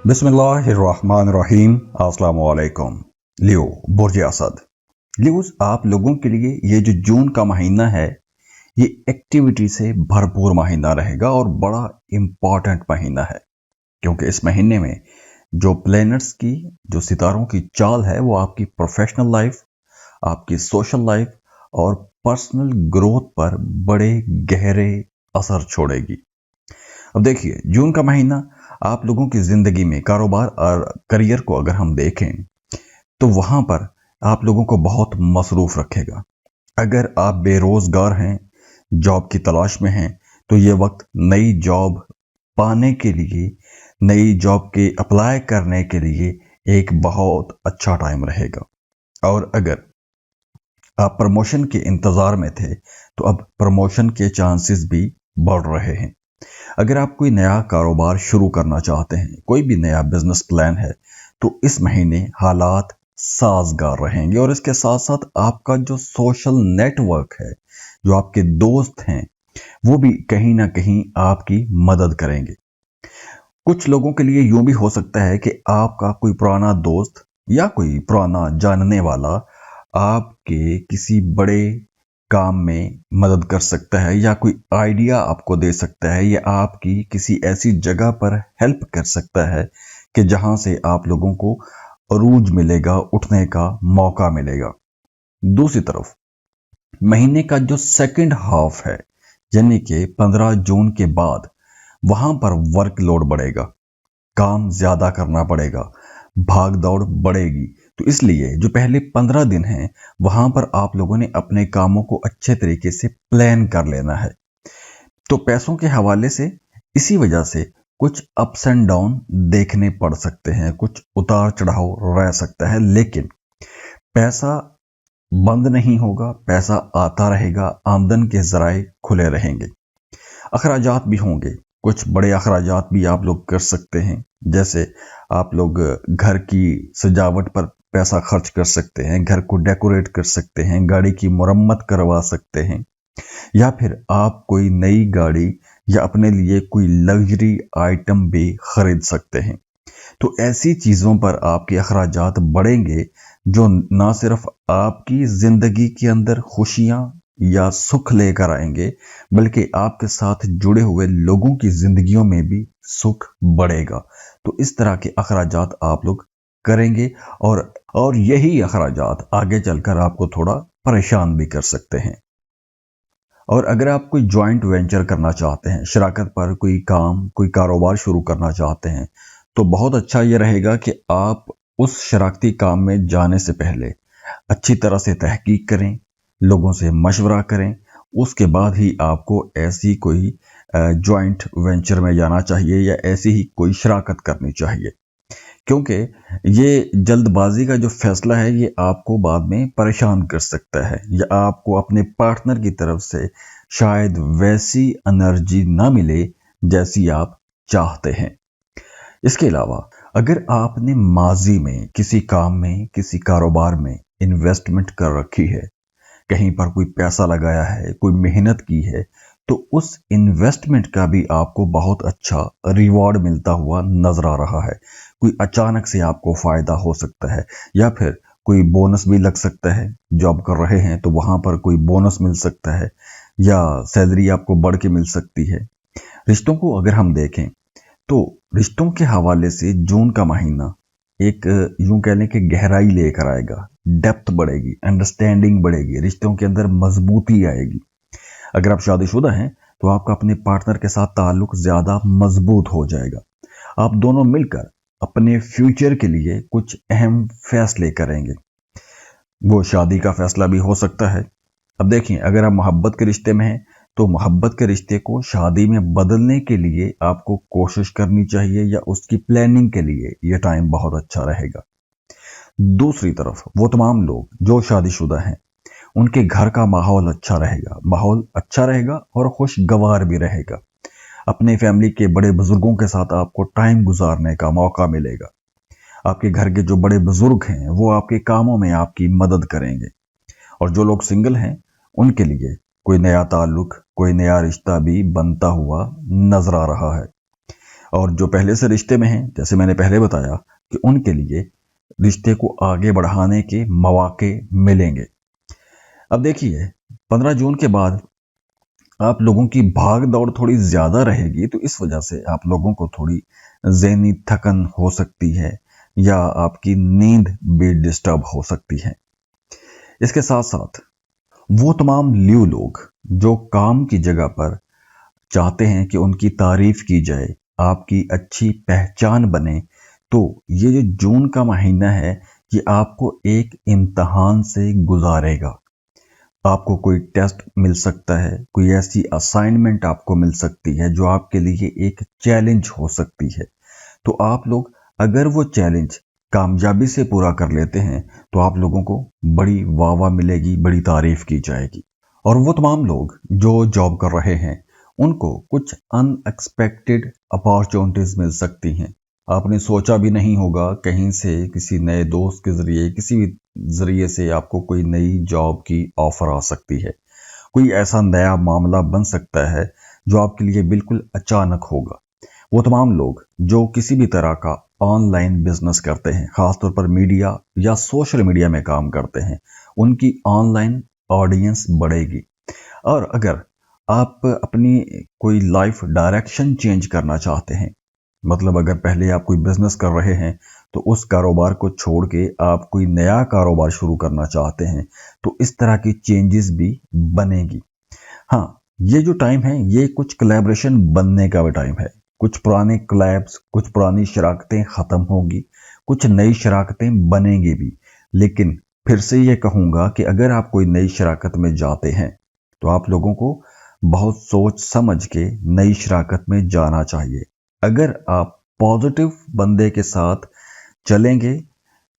बिस्मिल्लाहिर्रहमानिर्रहीम। अस्सलाम वालेकुम। लियो बुर्ज असद। लियोस, आप लोगों के लिए ये जो जून का महीना है ये एक्टिविटी से भरपूर महीना रहेगा और बड़ा इम्पॉर्टेंट महीना है, क्योंकि इस महीने में जो प्लैनेट्स की, जो सितारों की चाल है वो आपकी प्रोफेशनल लाइफ, आपकी सोशल लाइफ और पर्सनल ग्रोथ पर बड़े गहरे असर छोड़ेगी। अब देखिए, जून का महीना आप लोगों की जिंदगी में कारोबार और करियर को अगर हम देखें तो वहां पर आप लोगों को बहुत मसरूफ रखेगा। अगर आप बेरोजगार हैं, जॉब की तलाश में हैं, तो ये वक्त नई जॉब पाने के लिए, नई जॉब के अप्लाई करने के लिए एक बहुत अच्छा टाइम रहेगा। और अगर आप प्रमोशन के इंतजार में थे तो अब प्रमोशन के चांसेस भी बढ़ रहे हैं। अगर आप कोई नया कारोबार शुरू करना चाहते हैं, कोई भी नया बिजनेस प्लान है, तो इस महीने हालात साजगार रहेंगे और इसके साथ साथ आपका जो सोशल नेटवर्क है, जो आपके दोस्त हैं, वो भी कहीं ना कहीं आपकी मदद करेंगे। कुछ लोगों के लिए यूं भी हो सकता है कि आपका कोई पुराना दोस्त या कोई पुराना जानने वाला आपके किसी बड़े काम में मदद कर सकता है, या कोई आइडिया आपको दे सकता है, या आपकी किसी ऐसी जगह पर हेल्प कर सकता है कि जहां से आप लोगों को अरूज मिलेगा, उठने का मौका मिलेगा। दूसरी तरफ महीने का जो सेकंड हाफ है, यानी कि 15 जून के बाद, वहां पर वर्कलोड बढ़ेगा, काम ज्यादा करना पड़ेगा, भाग दौड़ बढ़ेगी। तो इसलिए जो पहले 15 दिन हैं वहां पर आप लोगों ने अपने कामों को अच्छे तरीके से प्लान कर लेना है। तो पैसों के हवाले से इसी वजह से कुछ अप्स एंड डाउन देखने पड़ सकते हैं, कुछ उतार चढ़ाव रह सकता है, लेकिन पैसा बंद नहीं होगा, पैसा आता रहेगा, आमदन के जराए खुले रहेंगे। अखराजात भी होंगे, कुछ बड़े अखराजात भी आप लोग कर सकते हैं, जैसे आप लोग घर की सजावट पर पैसा खर्च कर सकते हैं, घर को डेकोरेट कर सकते हैं, गाड़ी की मुरम्मत करवा सकते हैं, या फिर आप कोई नई गाड़ी या अपने लिए कोई लग्जरी आइटम भी खरीद सकते हैं। तो ऐसी चीजों पर आपके अखराजात बढ़ेंगे जो ना सिर्फ आपकी जिंदगी के अंदर खुशियां या सुख लेकर आएंगे, बल्कि आपके साथ जुड़े हुए लोगों की जिंदगियों में भी सुख बढ़ेगा। तो इस तरह के अखराजात आप लोग करेंगे और यही अखराजात आगे चलकर आपको थोड़ा परेशान भी कर सकते हैं। और अगर आप कोई जॉइंट वेंचर करना चाहते हैं, शराकत पर कोई काम, कोई कारोबार शुरू करना चाहते हैं, तो बहुत अच्छा ये रहेगा कि आप उस शराकती काम में जाने से पहले अच्छी तरह से तहकीक करें, लोगों से मशवरा करें, उसके बाद ही आपको ऐसी कोई जॉइंट वेंचर में जाना चाहिए या ऐसी ही कोई शराकत करनी चाहिए, क्योंकि ये जल्दबाजी का जो फैसला है ये आपको बाद में परेशान कर सकता है, या आपको अपने पार्टनर की तरफ से शायद वैसी एनर्जी ना मिले जैसी आप चाहते हैं। इसके अलावा अगर आपने माजी में किसी काम में, किसी कारोबार में इन्वेस्टमेंट कर रखी है, कहीं पर कोई पैसा लगाया है, कोई मेहनत की है, तो उस इन्वेस्टमेंट का भी आपको बहुत अच्छा रिवॉर्ड मिलता हुआ नजर आ रहा है। कोई अचानक से आपको फायदा हो सकता है, या फिर कोई बोनस भी लग सकता है। जॉब कर रहे हैं तो वहां पर कोई बोनस मिल सकता है, या सैलरी आपको बढ़ के मिल सकती है। रिश्तों को अगर हम देखें तो रिश्तों के हवाले से जून का महीना एक यूं कहने की गहराई लेकर आएगा, डेप्थ बढ़ेगी, अंडरस्टैंडिंग बढ़ेगी, रिश्तों के अंदर मजबूती आएगी। अगर आप शादीशुदा हैं तो आपका अपने पार्टनर के साथ ताल्लुक ज्यादा मजबूत हो जाएगा। आप दोनों मिलकर अपने फ्यूचर के लिए कुछ अहम फैसले करेंगे। वो शादी का फैसला भी हो सकता है। अब देखिए, अगर आप मोहब्बत के रिश्ते में हैं तो मोहब्बत के रिश्ते को शादी में बदलने के लिए आपको कोशिश करनी चाहिए, या उसकी प्लानिंग के लिए यह टाइम बहुत अच्छा रहेगा। दूसरी तरफ वो तमाम लोग जो शादीशुदा हैं, उनके घर का माहौल अच्छा रहेगा, माहौल अच्छा रहेगा और खुशगवार भी रहेगा। अपने फैमिली के बड़े बुजुर्गों के साथ आपको टाइम गुजारने का मौका मिलेगा। आपके घर के जो बड़े बुजुर्ग हैं वो आपके कामों में आपकी मदद करेंगे। और जो लोग सिंगल हैं उनके लिए कोई नया ताल्लुक, कोई नया रिश्ता भी बनता हुआ नजर आ रहा है। और जो पहले से रिश्ते में हैं, जैसे मैंने पहले बताया कि उनके लिए रिश्ते को आगे बढ़ाने के मौके मिलेंगे। अब देखिए 15 जून के बाद आप लोगों की भाग दौड़ थोड़ी ज्यादा रहेगी, तो इस वजह से आप लोगों को थोड़ी ज़हनी थकन हो सकती है या आपकी नींद भी डिस्टर्ब हो सकती है। इसके साथ साथ वो तमाम ल्यू लोग जो काम की जगह पर चाहते हैं कि उनकी तारीफ की जाए, आपकी अच्छी पहचान बने, तो ये जो जून का महीना है ये आपको एक इम्तिहान से गुजारेगा। आपको कोई टेस्ट मिल सकता है, कोई ऐसी असाइनमेंट आपको मिल सकती है जो आपके लिए एक चैलेंज हो सकती है। तो आप लोग अगर वो चैलेंज कामयाबी से पूरा कर लेते हैं तो आप लोगों को बड़ी वाह मिलेगी, बड़ी तारीफ की जाएगी। और वो तमाम लोग जो जॉब कर रहे हैं उनको कुछ अनएक्सपेक्टेड अपॉर्चुनिटीज मिल सकती हैं। आपने सोचा भी नहीं होगा, कहीं से किसी नए दोस्त के जरिए, किसी भी जरिए से आपको कोई नई जॉब की ऑफर आ सकती है। कोई ऐसा नया मामला बन सकता है जो आपके लिए बिल्कुल अचानक होगा। वो तमाम लोग जो किसी भी तरह का ऑनलाइन बिजनेस करते हैं, खासतौर पर मीडिया या सोशल मीडिया में काम करते हैं, उनकी ऑनलाइन ऑडियंस बढ़ेगी। और अगर आप अपनी कोई लाइफ डायरेक्शन चेंज करना चाहते हैं, मतलब अगर पहले आप कोई बिजनेस कर रहे हैं तो उस कारोबार को छोड़ के आप कोई नया कारोबार शुरू करना चाहते हैं, तो इस तरह की चेंजेस भी बनेगी। हाँ, ये जो टाइम है ये कुछ कोलैबोरेशन बनने का भी टाइम है। कुछ पुराने कोलैब्स, कुछ पुरानी शराकतें खत्म होंगी, कुछ नई शराकतें बनेंगी भी। लेकिन फिर से ये कहूंगा कि अगर आप कोई नई शराकत में जाते हैं तो आप लोगों को बहुत सोच समझ के नई शराकत में जाना चाहिए। अगर आप पॉजिटिव बंदे के साथ चलेंगे,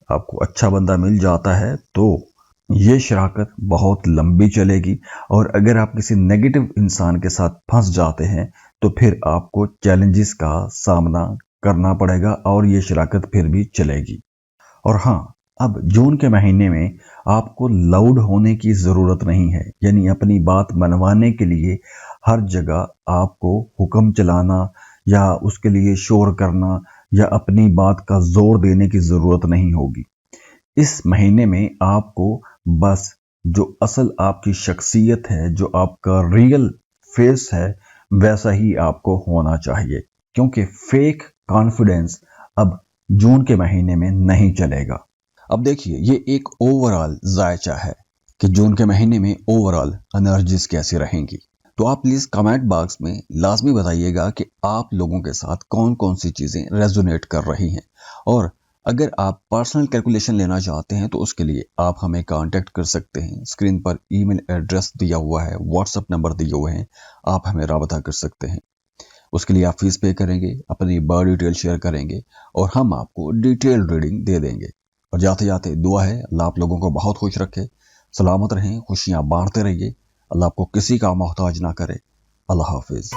आपको अच्छा बंदा मिल जाता है, तो ये शराकत बहुत लंबी चलेगी। और अगर आप किसी नेगेटिव इंसान के साथ फंस जाते हैं तो फिर आपको चैलेंजेस का सामना करना पड़ेगा और ये शराकत फिर भी चलेगी। और हाँ, अब जून के महीने में आपको लाउड होने की ज़रूरत नहीं है, यानी अपनी बात मनवाने के लिए हर जगह आपको हुक्म चलाना या उसके लिए शोर करना या अपनी बात का जोर देने की ज़रूरत नहीं होगी। इस महीने में आपको बस जो असल आपकी शख्सियत है, जो आपका रियल फेस है, वैसा ही आपको होना चाहिए, क्योंकि फेक कॉन्फिडेंस अब जून के महीने में नहीं चलेगा। अब देखिए, ये एक ओवरऑल जायचा है कि जून के महीने में ओवरऑल एनर्जीज कैसी रहेंगी। तो आप प्लीज कमेंट बॉक्स में लाजमी बताइएगा कि आप लोगों के साथ कौन कौन सी चीजें रेजोनेट कर रही हैं। और अगर आप पर्सनल कैलकुलेशन लेना चाहते हैं तो उसके लिए आप हमें कांटेक्ट कर सकते हैं। स्क्रीन पर ईमेल एड्रेस दिया हुआ है, व्हाट्सएप नंबर दिए हुए हैं, आप हमें राबता कर सकते हैं। उसके लिए आप फीस पे करेंगे, अपनी बर्थ डिटेल शेयर करेंगे और हम आपको डिटेल रीडिंग दे देंगे। और जाते जाते दुआ है अल्लाह आप लोगों को बहुत खुश रखे, सलामत रहें, खुशियां बांटते रहिए, अल्लाह आपको किसी का मोहताज ना करे। अल्लाह हाफिज।